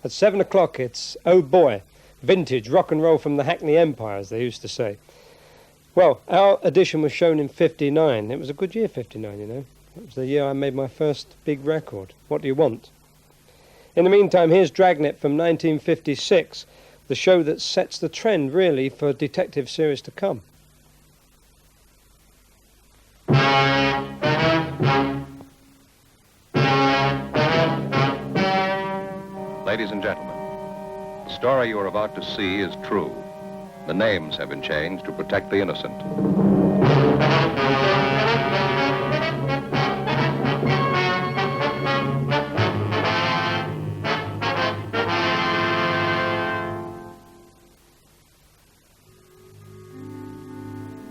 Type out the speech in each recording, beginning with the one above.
At 7 o'clock, it's Oh Boy, vintage rock and roll from the Hackney Empire, as they used to say. Well, our edition was shown in 59. It was a good year, 59, you know. It was the year I made my first big record. What do you want? In the meantime, here's Dragnet from 1956, the show that sets the trend, really, for detective series to come. Ladies and gentlemen, the story you are about to see is true. The names have been changed to protect the innocent.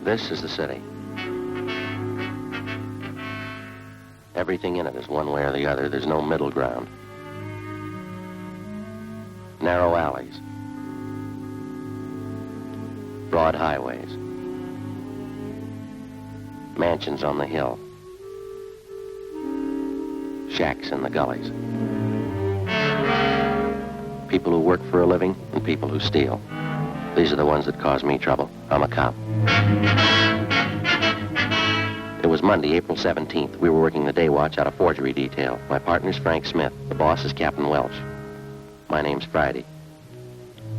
This is the city. Everything in it is one way or the other. There's no middle ground. Narrow alleys. Broad highways. Mansions on the hill. Shacks in the gullies. People who work for a living and people who steal. These are the ones that cause me trouble. I'm a cop. It was Monday, April 17th. We were working the day watch out of forgery detail. My partner's Frank Smith. The boss is Captain Welch. My name's Friday.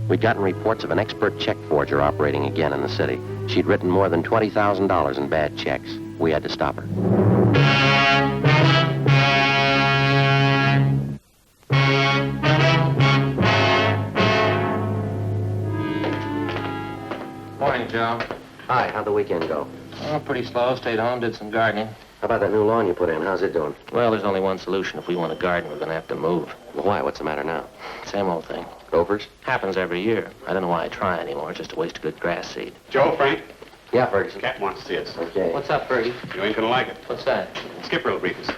We'd gotten reports of an expert check forger operating again in the city. She'd written more than $20,000 in bad checks. We had to stop her. Morning, Joe. Hi, how'd the weekend go? Oh, pretty slow. Stayed home, did some gardening. How about that new lawn you put in? How's it doing? Well, there's only one solution. If we want to garden, we're going to have to move. Well, why? What's the matter now? Same old thing. Gophers? Happens every year. I don't know why I try anymore. It's just a waste of good grass seed. Joe, Frank, Yeah, Ferguson. Cat wants to see us. Okay. What's up, Fergie? You ain't gonna like it. What's that? Skipper will brief us.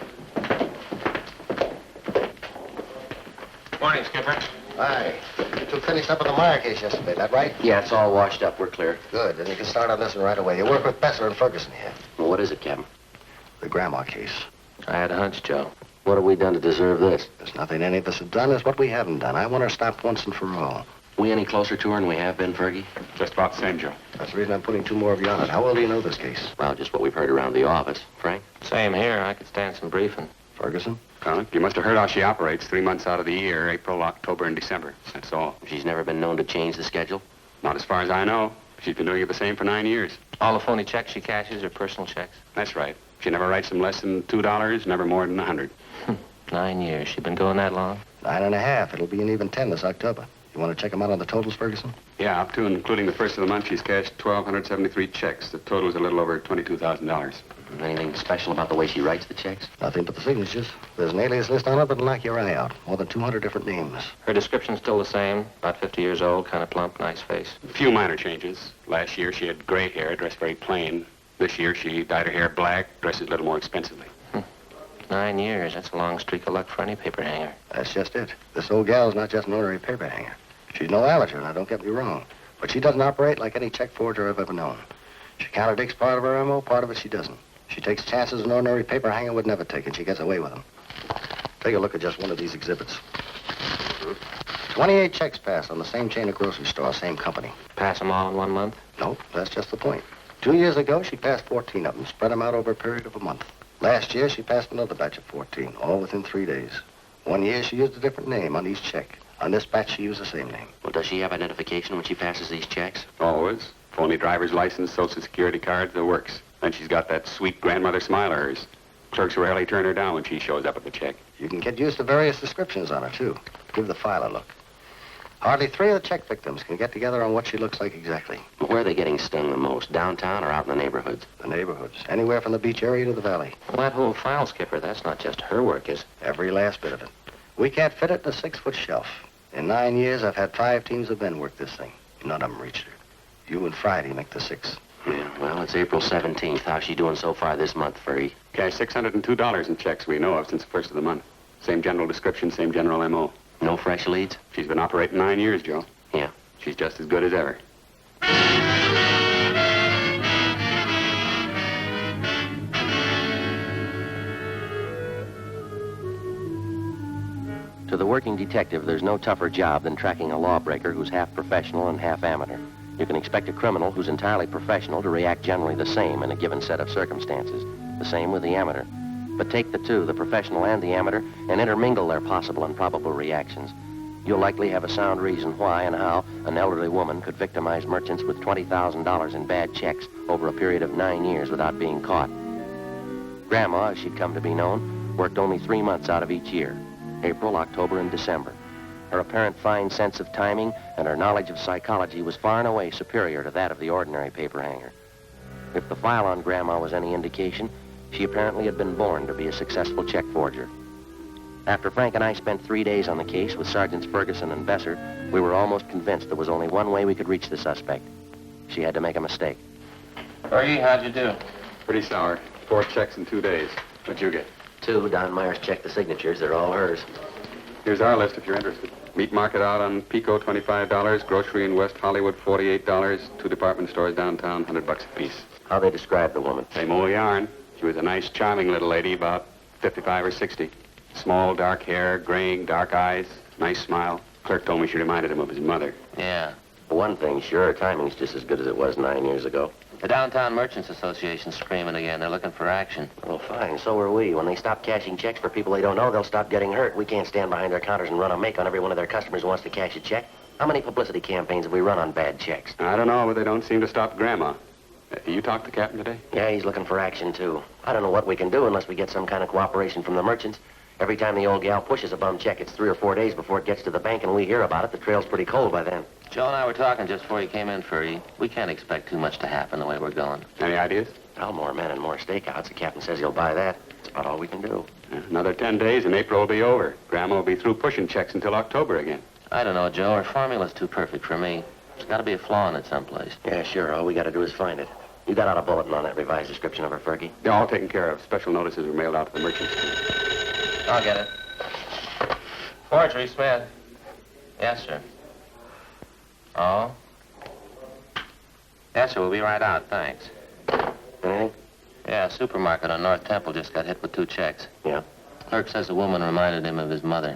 Morning, Skipper. Hi. You two finished up with the Meyer case yesterday, that right? Yeah, it's all washed up. We're clear. Good. Then you can start on this one right away. You work with Besser and Ferguson here. Well, what is it, Captain? The grandma case. I had a hunch, Joe. What have we done to deserve this? There's nothing any of us have done. It's what we haven't done. I want her stopped once and for all. We any closer to her than we have been, Fergie? Just about the same, Joe. That's the reason I'm putting two more of you on it. How well do you know this case? Well, just what we've heard around the office. Frank? Same here. I could stand some briefing. Ferguson? Connick, you must have heard how she operates 3 months out of the year, April, October, and December. That's all. She's never been known to change the schedule? Not as far as I know. She's been doing it the same for 9 years. All the phony checks she cashes are personal checks. That's right. She never writes them less than $2, never more than 100. 9 years. She been doing that long? 9.5. It'll be an even 10 this October. You want to check them out on the totals, Ferguson? Yeah, up to and including the first of the month, she's cashed 1,273 checks. The total is a little over $22,000. Anything special about the way she writes the checks? Nothing but the signatures. There's an alias list on it that'll knock your eye out. More than 200 different names. Her description's still the same. About 50 years old, kind of plump, nice face. A few minor changes. Last year, she had gray hair, dressed very plain. This year, she dyed her hair black, dresses a little more expensively. 9 years. That's a long streak of luck for any paper hanger. That's just it. This old gal's not just an ordinary paper hanger. She's no amateur, now don't get me wrong. But she doesn't operate like any check forger I've ever known. She contradicts part of her MO, part of it she doesn't. She takes chances an ordinary paper hanger would never take, and she gets away with them. Take a look at just one of these exhibits. 28 checks passed on the same chain of grocery stores, same company. Pass them all in 1 month? Nope, that's just the point. 2 years ago, she passed 14 of them, spread them out over a period of a month. Last year, she passed another batch of 14, all within 3 days. 1 year, she used a different name on each check. On this batch, she used the same name. Well, does she have identification when she passes these checks? Always. Phony driver's license, social security card, the works. Then she's got that sweet grandmother smile of hers. Clerks rarely turn her down when she shows up at the check. You can get used to various descriptions on her, too. Give the file a look. Hardly 3 of the check victims can get together on what she looks like exactly. Well, where are they getting stung the most? Downtown or out in the neighborhoods? The neighborhoods. Anywhere from the beach area to the valley. Well, that whole file, Skipper, that's not just her work, is it? Every last bit of it. We can't fit it in a 6-foot shelf. In 9 years, I've had 5 teams of men work this thing. None of them reached her. You and Friday make the 6. Yeah, well, it's April 17th. How's she doing so far this month, Fergie? Cashed $602 in checks we know of since the first of the month. Same general description, same general M.O. No fresh leads? She's been operating 9 years, Joe. Yeah. She's just as good as ever. To the working detective, there's no tougher job than tracking a lawbreaker who's half professional and half amateur. You can expect a criminal who's entirely professional to react generally the same in a given set of circumstances. The same with the amateur. But take the two, the professional and the amateur, and intermingle their possible and probable reactions. You'll likely have a sound reason why and how an elderly woman could victimize merchants with $20,000 in bad checks over a period of 9 years without being caught. Grandma, as she'd come to be known, worked only 3 months out of each year, April, October, and December. Her apparent fine sense of timing and her knowledge of psychology was far and away superior to that of the ordinary paper hanger. If the file on Grandma was any indication, she apparently had been born to be a successful check forger. After Frank and I spent 3 days on the case with Sergeants Ferguson and Besser, we were almost convinced there was only one way we could reach the suspect. She had to make a mistake. Fergie, how'd you do? Pretty sour. 4 checks in 2 days. What'd you get? 2, Don Myers checked the signatures. They're all hers. Here's our list if you're interested. Meat market out on Pico, $25. Grocery in West Hollywood, $48. 2 department stores downtown, $100 a piece. How they describe the woman? Same old yarn. She was a nice, charming little lady, about 55 or 60. Small, dark hair, graying, dark eyes, nice smile. Clerk told me she reminded him of his mother. Yeah. For one thing, sure, her timing's just as good as it was 9 years ago. The Downtown Merchants Association's screaming again. They're looking for action. Well, fine, so are we. When they stop cashing checks for people they don't know, they'll stop getting hurt. We can't stand behind their counters and run a make on every one of their customers who wants to cash a check. How many publicity campaigns have we run on bad checks? I don't know, but they don't seem to stop Grandma. You talked to the captain today? Yeah, he's looking for action, too. I don't know what we can do unless we get some kind of cooperation from the merchants. Every time the old gal pushes a bum check, it's 3 or 4 days before it gets to the bank, and we hear about it. The trail's pretty cold by then. Joe and I were talking just before you came in, Fergie. We can't expect too much to happen the way we're going. Any ideas? Well, more men and more stakeouts. The captain says he'll buy that. That's about all we can do. Another 10 days and April will be over. Grandma will be through pushing checks until October again. I don't know, Joe. Her formula's too perfect for me. There's got to be a flaw in it someplace. Yeah, sure. All we got to do is find it. You got out a bulletin on that revised description of her, Fergie? They're all taken care of. Special notices were mailed out to the merchants. I'll get it. Forgery, Smith. Yes, sir. Oh? Yes, sir. We'll be right out. Thanks. Anything? Yeah, a supermarket on North Temple just got hit with 2 checks. Yeah. Clerk says the woman reminded him of his mother.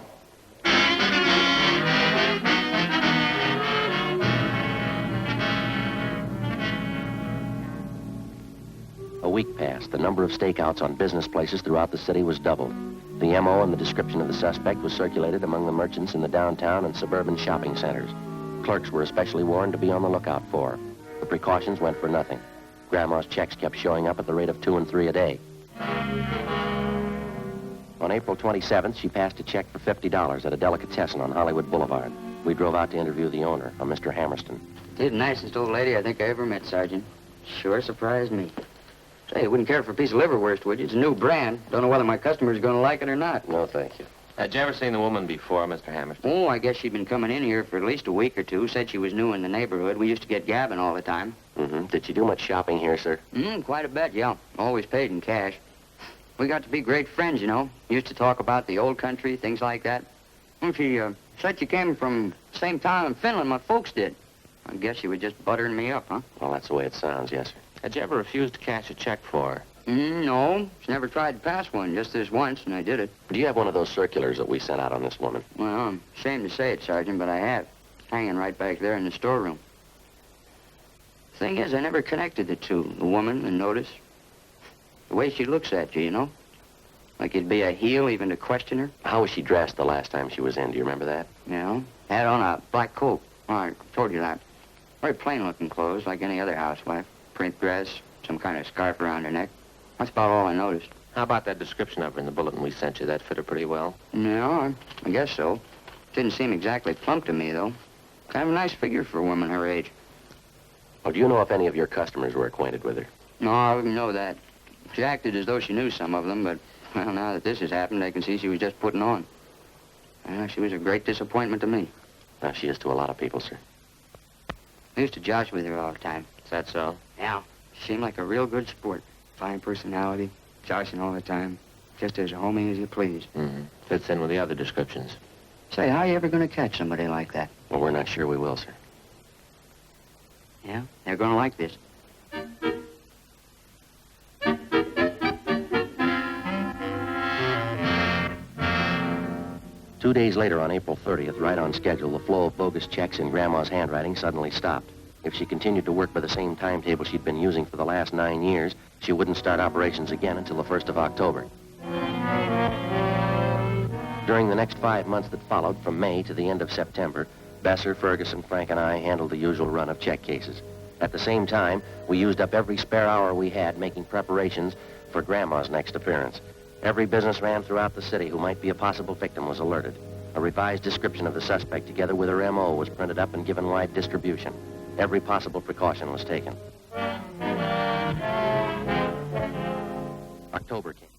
A week passed. The number of stakeouts on business places throughout the city was doubled. The M.O. and the description of the suspect was circulated among the merchants in the downtown and suburban shopping centers. Clerks were especially warned to be on the lookout for her. The precautions went for nothing. Grandma's checks kept showing up at the rate of 2 and 3 a day. On April 27th, she passed a check for $50 at a delicatessen on Hollywood Boulevard. We drove out to interview the owner, a Mr. Hammerston. She's the nicest old lady I think I ever met, Sergeant. Sure surprised me. Say, you wouldn't care for a piece of liverwurst, would you? It's a new brand. Don't know whether my customers are going to like it or not. No, thank you. Had you ever seen the woman before, Mr. Hammerston? Oh, I guess she'd been coming in here for at least a week or 2. Said she was new in the neighborhood. We used to get gabbing all the time. Mm-hmm. Did she do much shopping here, sir? Quite a bit, yeah. Always paid in cash. We got to be great friends, you know. Used to talk about the old country, things like that. She said she came from the same town in Finland my folks did. I guess she was just buttering me up, huh? Well, that's the way it sounds, yes, sir. Had you ever refused to cash a check for her? No. She never tried to pass one, just this once, and I did it. Do you have one of those circulars that we sent out on this woman? Well, I'm ashamed to say it, Sergeant, but I have. It's hanging right back there in the storeroom. Thing is, I never connected the two, the woman and notice. The way she looks at you, you know? Like it'd be a heel even to question her. How was she dressed the last time she was in? Do you remember that? You know? Had on a black coat. Oh, I told you that. Very plain-looking clothes, like any other housewife. Print dress, some kind of scarf around her neck. That's about all I noticed. How about that description of her in the bulletin we sent you? That fit her pretty well? No, I guess so. Didn't seem exactly plump to me, though. Kind of a nice figure for a woman her age. Oh, do you know if any of your customers were acquainted with her? No, I wouldn't know that. She acted as though she knew some of them, but, well, now that this has happened, I can see she was just putting on. She was a great disappointment to me. Well, she is to a lot of people, sir. I used to josh with her all the time. Is that so? Yeah. She seemed like a real good sport. Fine personality, joshing all the time. Just as homey as you please. Mm-hmm. Fits in with the other descriptions. Say, how are you ever going to catch somebody like that? Well, we're not sure we will, sir. Yeah? They're going to like this. 2 days later, on April 30th, right on schedule, the flow of bogus checks in Grandma's handwriting suddenly stopped. If she continued to work by the same timetable she'd been using for the last 9 years, she wouldn't start operations again until the 1st of October. During the next 5 months that followed, from May to the end of September, Besser, Ferguson, Frank, and I handled the usual run of check cases. At the same time, we used up every spare hour we had making preparations for Grandma's next appearance. Every businessman throughout the city who might be a possible victim was alerted. A revised description of the suspect, together with her M.O., was printed up and given wide distribution. Every possible precaution was taken. October came.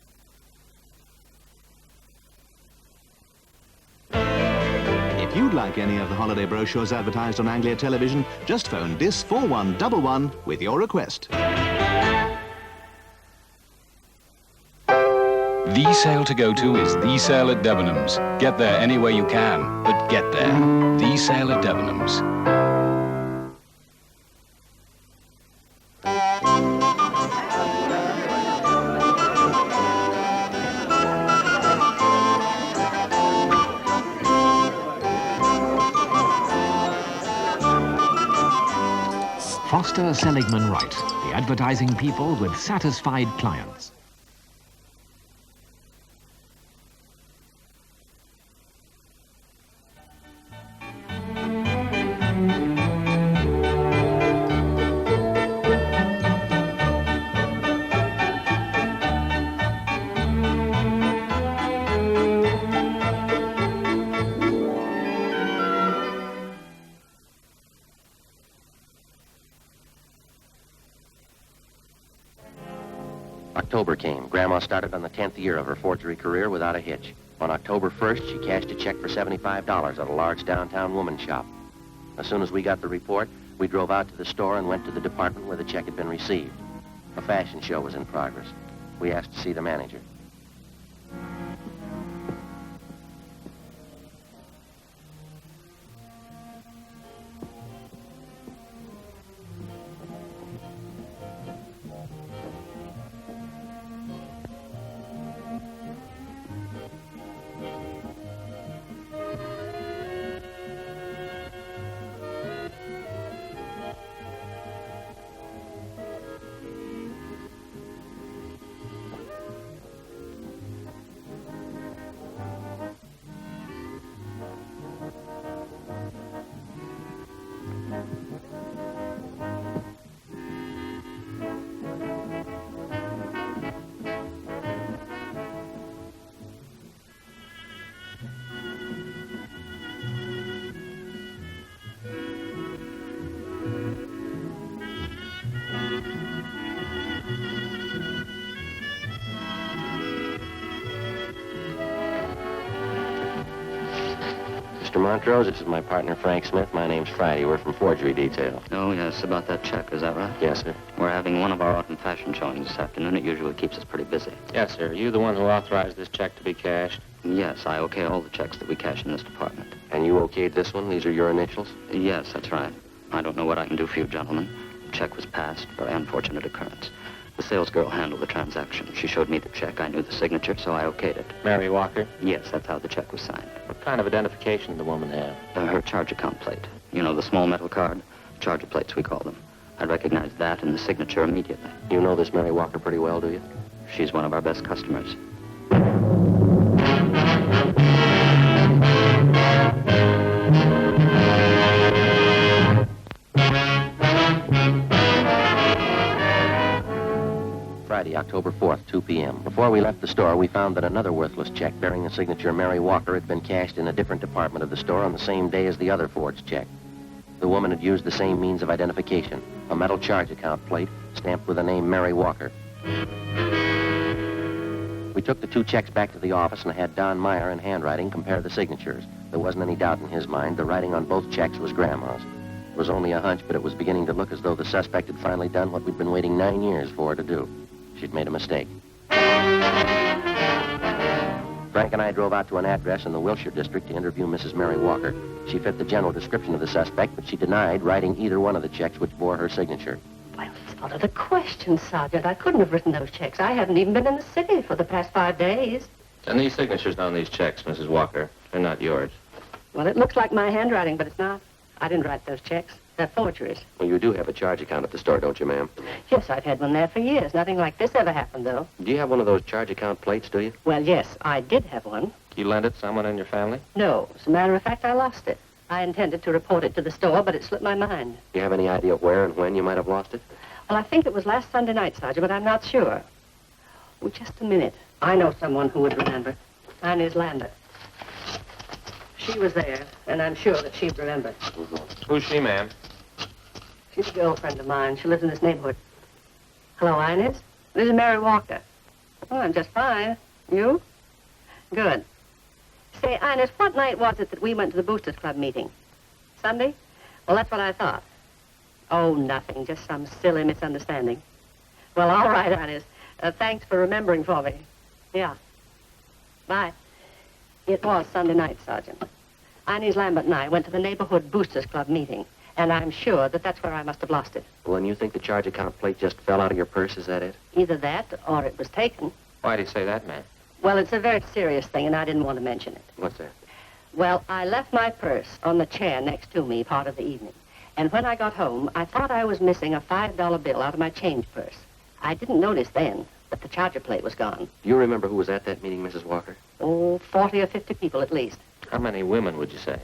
If you'd like any of the holiday brochures advertised on Anglia Television, just phone DIS 4111 with your request. The sale to go to is the sale at Debenhams. Get there any way you can, but get there. The sale at Debenhams. Foster Seligman Wright, the advertising people with satisfied clients. October came. Grandma started on the 10th year of her forgery career without a hitch. On October 1st, she cashed a check for $75 at a large downtown woman's shop. As soon as we got the report, we drove out to the store and went to the department where the check had been received. A fashion show was in progress. We asked to see the manager. Mr. Montrose, this is my partner, Frank Smith. My name's Friday. We're from Forgery Detail. Oh, yes, about that check, is that right? Yes, sir. We're having one of our autumn fashion showings this afternoon. It usually keeps us pretty busy. Yes, sir. You the one who authorized this check to be cashed? Yes, I okay all the checks that we cash in this department. And you okayed this one? These are your initials? Yes, that's right. I don't know what I can do for you, gentlemen. The check was passed. Very unfortunate occurrence. The sales girl handled the transaction. She showed me the check. I knew the signature, so I okayed it. Mary Walker? Yes, that's how the check was signed. What kind of identification did the woman have? Her charge account plate. You know, the small metal card? Charger plates, we call them. I recognized that and the signature immediately. You know this Mary Walker pretty well, do you? She's one of our best customers. Friday, October 4th, 2 p.m. Before we left the store, we found that another worthless check bearing the signature Mary Walker had been cashed in a different department of the store on the same day as the other forged check. The woman had used the same means of identification, a metal charge account plate stamped with the name Mary Walker. We took the two checks back to the office and had Don Meyer in handwriting compare the signatures. There wasn't any doubt in his mind. The writing on both checks was Grandma's. It was only a hunch, but it was beginning to look as though the suspect had finally done what we'd been waiting 9 years for her to do. She'd made a mistake. Frank and I drove out to an address in the Wilshire district to interview Mrs. Mary Walker. She fit the general description of the suspect, but she denied writing either one of the checks which bore her signature. Well, it's out of the question, Sergeant. I couldn't have written those checks. I haven't even been in the city for the past 5 days. And these signatures on these checks, Mrs. Walker, They're not yours. Well, it looks like my handwriting, but it's not. I didn't write those checks. They're forgeries. Well, you do have a charge account at the store, don't you, ma'am? Yes, I've had one there for years. Nothing like this ever happened, though. Do you have one of those charge account plates, do you? Well, yes, I did have one. You lent it to someone in your family? No, as a matter of fact, I lost it. I intended to report it to the store, but it slipped my mind. Do you have any idea where and when you might have lost it? Well, I think it was last Sunday night, Sergeant, but I'm not sure. Oh, just a minute. I know someone who would remember. Inez Lambert. She was there, and I'm sure that she'd remember. Who's she, ma'am? She's a girlfriend of mine. She lives in this neighborhood. Hello, Inez. This is Mary Walker. Oh, I'm just fine. You? Good. Say, Inez, what night was it that we went to the Boosters Club meeting? Sunday? Well, that's what I thought. Oh, nothing. Just some silly misunderstanding. Well, all right, Inez. Thanks for remembering for me. Yeah. Bye. It was Sunday night, Sergeant. Inez Lambert and I went to the neighborhood Boosters Club meeting, and I'm sure that that's where I must have lost it. Well, and you think the charge account plate just fell out of your purse, is that it? Either that or it was taken. Why do you say that, ma'am? Well, it's a very serious thing, and I didn't want to mention it. What's that? Well, I left my purse on the chair next to me part of the evening. And when I got home, I thought I was missing a $5 bill out of my change purse. I didn't notice then that the charger plate was gone. Do you remember who was at that meeting, Mrs. Walker? Oh, 40 or 50 people at least. How many women would you say?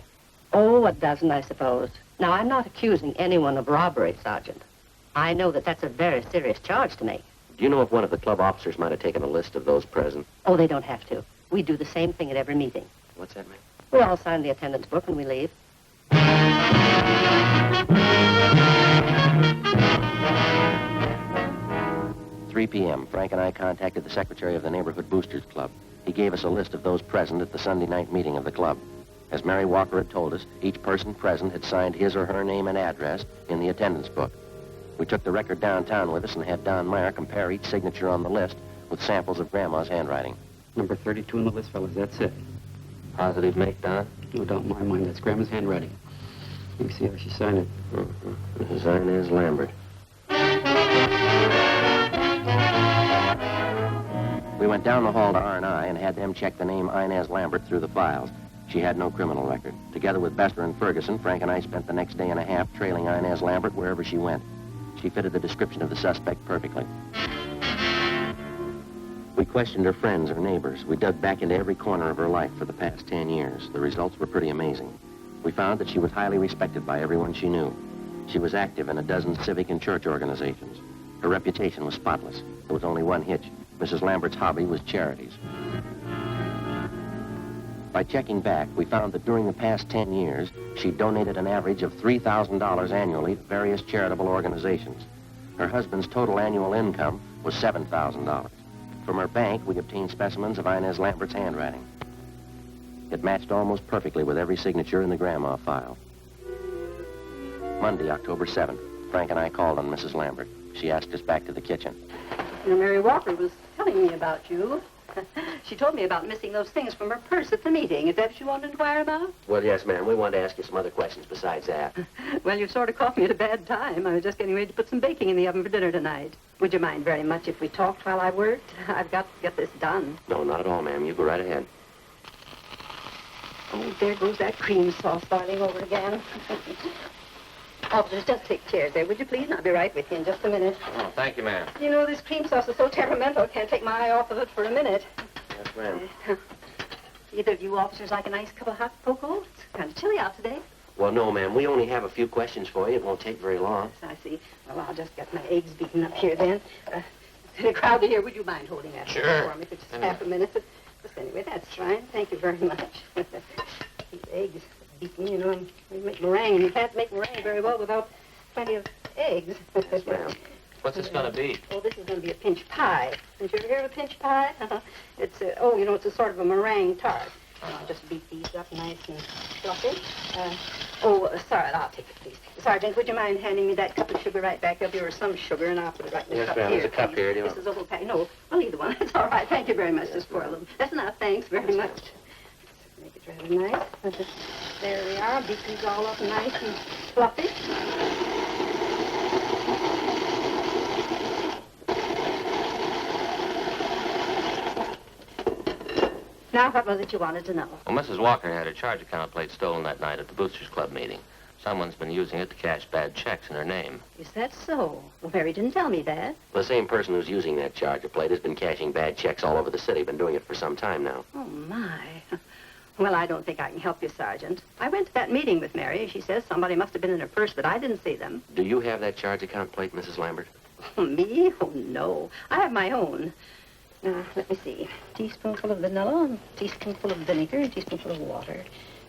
Oh, a dozen, I suppose. Now, I'm not accusing anyone of robbery, Sergeant. I know that that's a very serious charge to make. Do you know if one of the club officers might have taken a list of those present? Oh, they don't have to. We do the same thing at every meeting. What's that, ma'am? We all sign the attendance book when we leave. 3 p.m., Frank and I contacted the secretary of the Neighborhood Boosters Club. He gave us a list of those present at the Sunday night meeting of the club. As Mary Walker had told us, each person present had signed his or her name and address in the attendance book. We took the record downtown with us and had Don Meyer compare each signature on the list with samples of Grandma's handwriting. Number 32 on the list, fellas. That's it. Positive make, Don? No doubt in my mind. That's Grandma's handwriting. Let me see how she signed it. Mrs. Inez Lambert. We went down the hall to R&I and had them check the name Inez Lambert through the files. She had no criminal record. Together with Bester and Ferguson, Frank and I spent the next day and a half trailing Inez Lambert wherever she went. She fitted the description of the suspect perfectly. We questioned her friends, her neighbors. We dug back into every corner of her life for the past 10 years. The results were pretty amazing. We found that she was highly respected by everyone she knew. She was active in a dozen civic and church organizations. Her reputation was spotless. There was only one hitch. Mrs. Lambert's hobby was charities. By checking back, we found that during the past 10 years, she donated an average of $3,000 annually to various charitable organizations. Her husband's total annual income was $7,000. From her bank, we obtained specimens of Inez Lambert's handwriting. It matched almost perfectly with every signature in the Grandma file. Monday, October 7th, Frank and I called on Mrs. Lambert. She asked us back to the kitchen. You know, Mary Walker was telling me about you. She told me about missing those things from her purse at the meeting. Is that what you wanted to inquire about? Well, yes, ma'am. We wanted to ask you some other questions besides that. Well, you sort of caught me at a bad time. I was just getting ready to put some baking in the oven for dinner tonight. Would you mind very much if we talked while I worked? I've got to get this done. No, not at all, ma'am. You go right ahead. Oh, there goes that cream sauce starting over again. Officers, just take chairs there, would you please? And I'll be right with you in just a minute. Oh, thank you, ma'am. You know, this cream sauce is so temperamental, I can't take my eye off of it for a minute. Yes, ma'am. Either of you officers like a nice cup of hot cocoa? It's kind of chilly out today. Well, no, ma'am. We only have a few questions for you. It won't take very long. Yes, I see. Well, I'll just get my eggs beaten up here then. In a crowd here, would you mind holding that Sure. for me for just half a minute? Just anyway, that's fine. Thank you very much. These eggs beaten, you know, they make meringue. You can't make meringue very well without plenty of eggs. Yes, ma'am. What's this going to be? Oh, this is going to be a pinch pie. Did you ever hear of a pinch pie? It's it's a sort of a meringue tart. I'll just beat these up nice and fluffy. Sorry, I'll take it, please. Sergeant, would you mind handing me that cup of sugar right back up here, or some sugar, and I'll put it right in the Yes, cup ma'am. here. There's a cup please. here. Do you This want... is a whole pack. No, well, either one. It's all right. Thank you very much. Just pour a little. That's enough. Thanks very much. Make it rather nice. There we are. Beat these all up nice and fluffy. Now, what was it you wanted to know? Well, Mrs. Walker had her charge account plate stolen that night at the Boosters Club meeting. Someone's been using it to cash bad checks in her name. Is that so? Well, Mary didn't tell me that. The same person who's using that charger plate has been cashing bad checks all over the city. Been doing it for some time now. Oh, my. Well, I don't think I can help you, Sergeant. I went to that meeting with Mary. She says somebody must have been in her purse, but I didn't see them. Do you have that charge account plate, Mrs. Lambert? Oh, me? Oh, no. I have my own. Now, let me see. Teaspoonful of vanilla, teaspoonful of vinegar, a teaspoonful of water.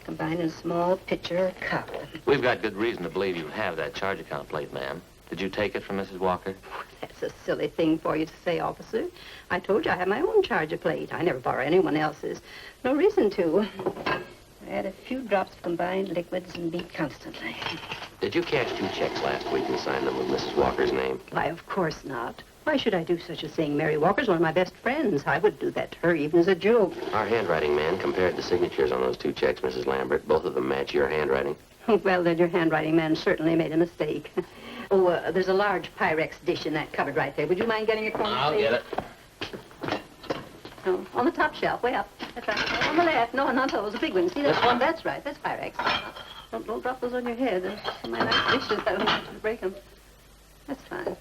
Combined in a small pitcher or cup. We've got good reason to believe you have that charge account plate, ma'am. Did you take it from Mrs. Walker? That's a silly thing for you to say, officer. I told you I have my own charger plate. I never borrow anyone else's. No reason to. I add a few drops of combined liquids and beat constantly. Did you cash 2 checks last week and sign them with Mrs. Walker's name? Why, of course not. Why should I do such a thing? Mary Walker's one of my best friends. I would do that to her even as a joke. Our handwriting man compared the signatures on those 2 checks, Mrs. Lambert. Both of them match your handwriting. Well, then your handwriting man certainly made a mistake. There's a large Pyrex dish in that cupboard right there. Would you mind getting a corner, I'll please? get it. Oh, on the top shelf, way up. That's right. On the left. No, not those. The big ones. See, that's one. That's right. That's Pyrex. Don't drop those on your head. There's some of my nice dishes. I don't want you to break them. That's fine.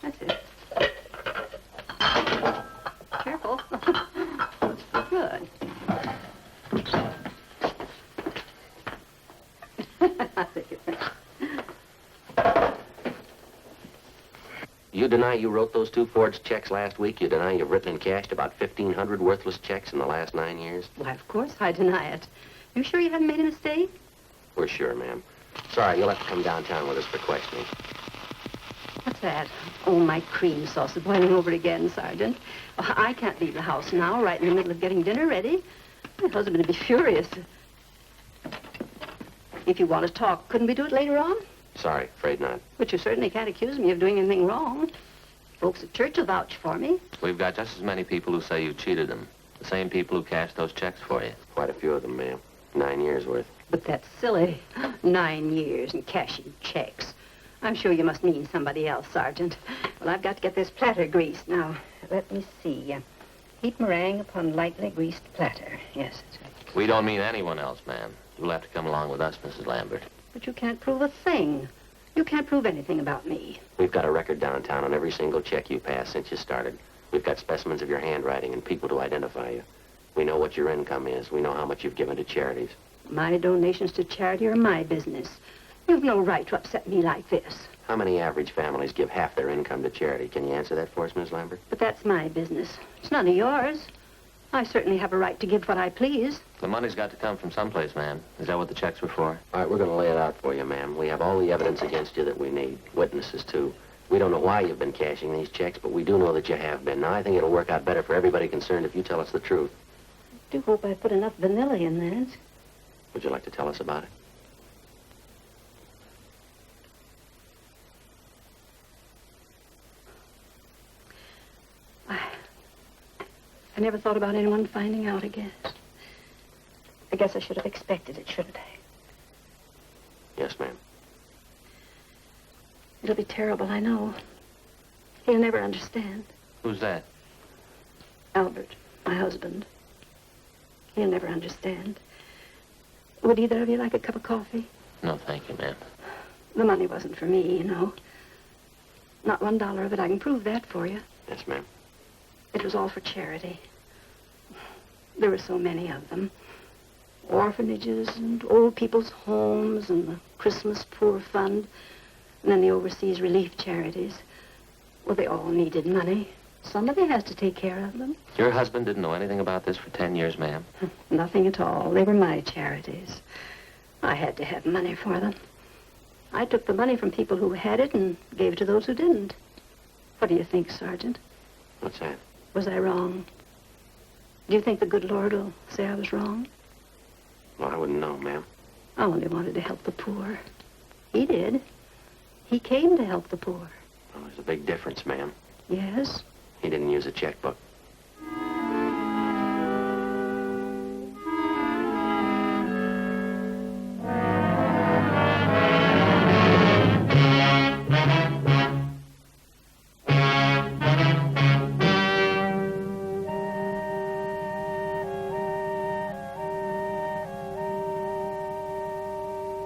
That's it. Careful. Good. You deny you wrote those 2 forged checks last week? You deny you've written and cashed about 1,500 worthless checks in the last 9 years? Why, of course I deny it. You sure you haven't made a mistake? We're sure, ma'am. Sorry, you'll have to come downtown with us for questioning. What's that? Oh, my cream sauce is boiling over again, Sergeant. Oh, I can't leave the house now, right in the middle of getting dinner ready. My husband would be furious. If you want to talk, couldn't we do it later on? Sorry, afraid not. But you certainly can't accuse me of doing anything wrong. Folks at church will vouch for me. We've got just as many people who say you cheated them. The same people who cashed those checks for you. Quite a few of them, ma'am. 9 years worth. But that's silly. 9 years and cashing checks. I'm sure you must mean somebody else, Sergeant. Well, I've got to get this platter greased. Now, let me see. Heap meringue upon lightly greased platter. Yes, that's right. We don't mean anyone else, ma'am. You'll have to come along with us, Mrs. Lambert. But you can't prove a thing. You can't prove anything about me. We've got a record downtown on every single check you passed since you started. We've got specimens of your handwriting and people to identify you. We know what your income is. We know how much you've given to charities. My donations to charity are my business. You've no right to upset me like this. How many average families give half their income to charity? Can you answer that for us, Miss Lambert? But that's my business. It's none of yours. I certainly have a right to give what I please. The money's got to come from someplace, ma'am. Is that what the checks were for? All right, we're going to lay it out for you, ma'am. We have all the evidence against you that we need. Witnesses, too. We don't know why you've been cashing these checks, but we do know that you have been. Now, I think it'll work out better for everybody concerned if you tell us the truth. I do hope I put enough vanilla in that. Would you like to tell us about it? I never thought about anyone finding out, I guess. I guess I should have expected it, shouldn't I? Yes, ma'am. It'll be terrible, I know. He'll never understand. Who's that? Albert, my husband. He'll never understand. Would either of you like a cup of coffee? No, thank you, ma'am. The money wasn't for me, you know. Not $1 of it. I can prove that for you. Yes, ma'am. It was all for charity. There were so many of them. Orphanages and old people's homes and the Christmas Poor Fund and then the overseas relief charities. Well, they all needed money. Somebody has to take care of them. Your husband didn't know anything about this for 10 years, ma'am? Nothing at all. They were my charities. I had to have money for them. I took the money from people who had it and gave it to those who didn't. What do you think, Sergeant? What's that? Was I wrong? Do you think the good Lord will say I was wrong? Well, I wouldn't know, ma'am. I only wanted to help the poor. He did. He came to help the poor. Well, there's a big difference, ma'am. Yes? He didn't use a checkbook.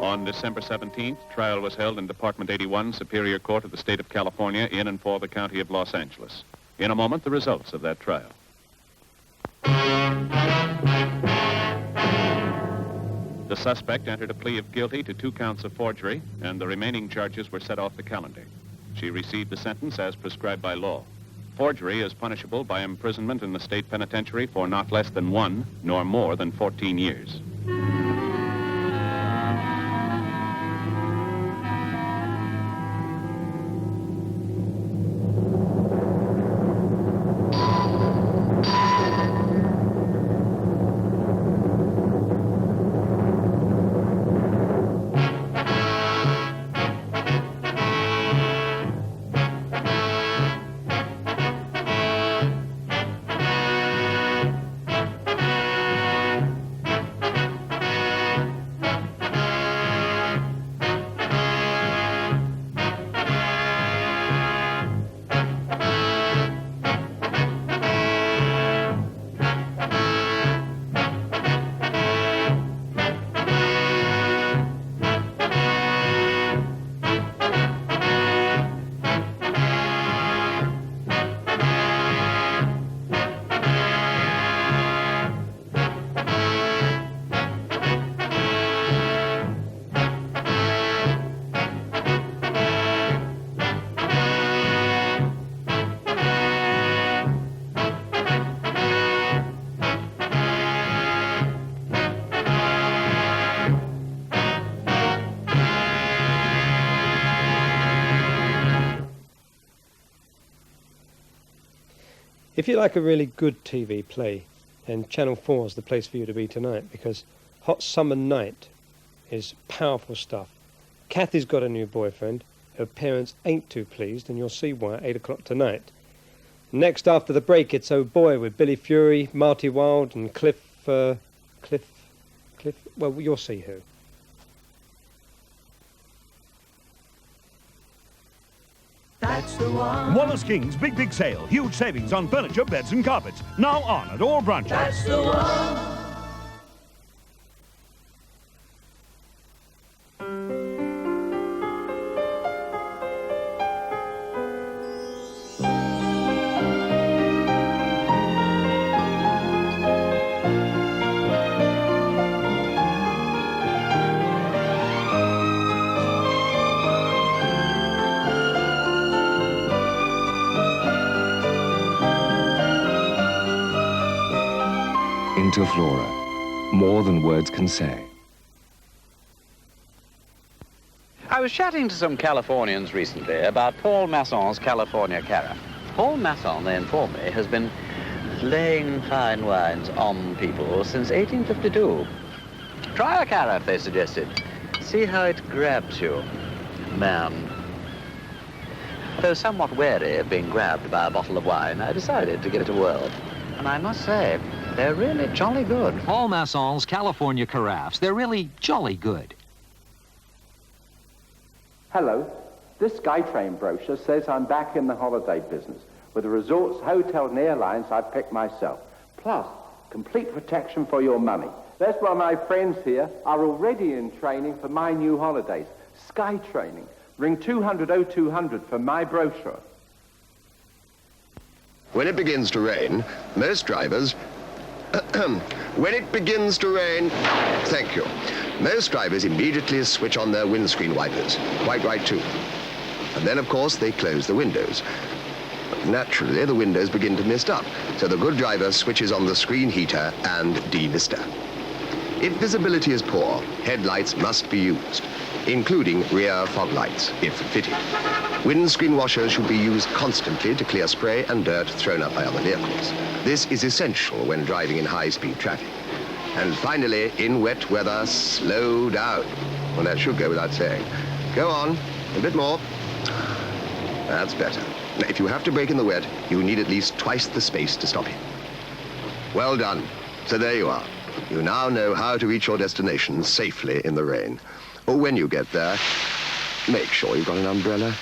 On December 17th, trial was held in Department 81, Superior Court of the State of California, in and for the County of Los Angeles. In a moment, the results of that trial. The suspect entered a plea of guilty to 2 counts of forgery, and the remaining charges were set off the calendar. She received a sentence as prescribed by law. Forgery is punishable by imprisonment in the state penitentiary for not less than 1 nor more than 14 years. If you like a really good TV play, then Channel 4 is the place for you to be tonight, because Hot Summer Night is powerful stuff. Kathy's got a new boyfriend. Her parents ain't too pleased, and you'll see why at 8 o'clock tonight. Next, after the break, it's Oh Boy with Billy Fury, Marty Wilde, and Cliff, well, you'll see who. That's the one. Wallace King's big sale. Huge savings on furniture, beds and carpets. Now on at all branches. That's the one. Into Flora, more than words can say. I was chatting to some Californians recently about Paul Masson's California carafe. Paul Masson, they inform me, has been laying fine wines on people since 1852. Try a carafe, they suggested. See how it grabs you, man. Though somewhat wary of being grabbed by a bottle of wine, I decided to give it a whirl. And I must say, they're really jolly good. Paul Masson's California carafes. They're really jolly good. Hello. This SkyTrain brochure says I'm back in the holiday business with the resorts, hotels and airlines I've picked myself. Plus, complete protection for your money. That's why my friends here are already in training for my new holidays. Sky Training. Ring 200-0200 for my brochure. When it begins to rain, most drivers... when it begins to rain... Thank you. Most drivers immediately switch on their windscreen wipers. Quite right, too. And then, of course, they close the windows. Naturally, the windows begin to mist up, so the good driver switches on the screen heater and demister. If visibility is poor, headlights must be used, including rear fog lights, if fitted. Windscreen washers should be used constantly to clear spray and dirt thrown up by other vehicles. This is essential when driving in high-speed traffic. And finally, in wet weather, slow down. Well, that should go without saying. Go on, a bit more. That's better. Now, if you have to brake in the wet, you need at least twice the space to stop in. Well done. So there you are. You now know how to reach your destination safely in the rain. Or when you get there, make sure you've got an umbrella.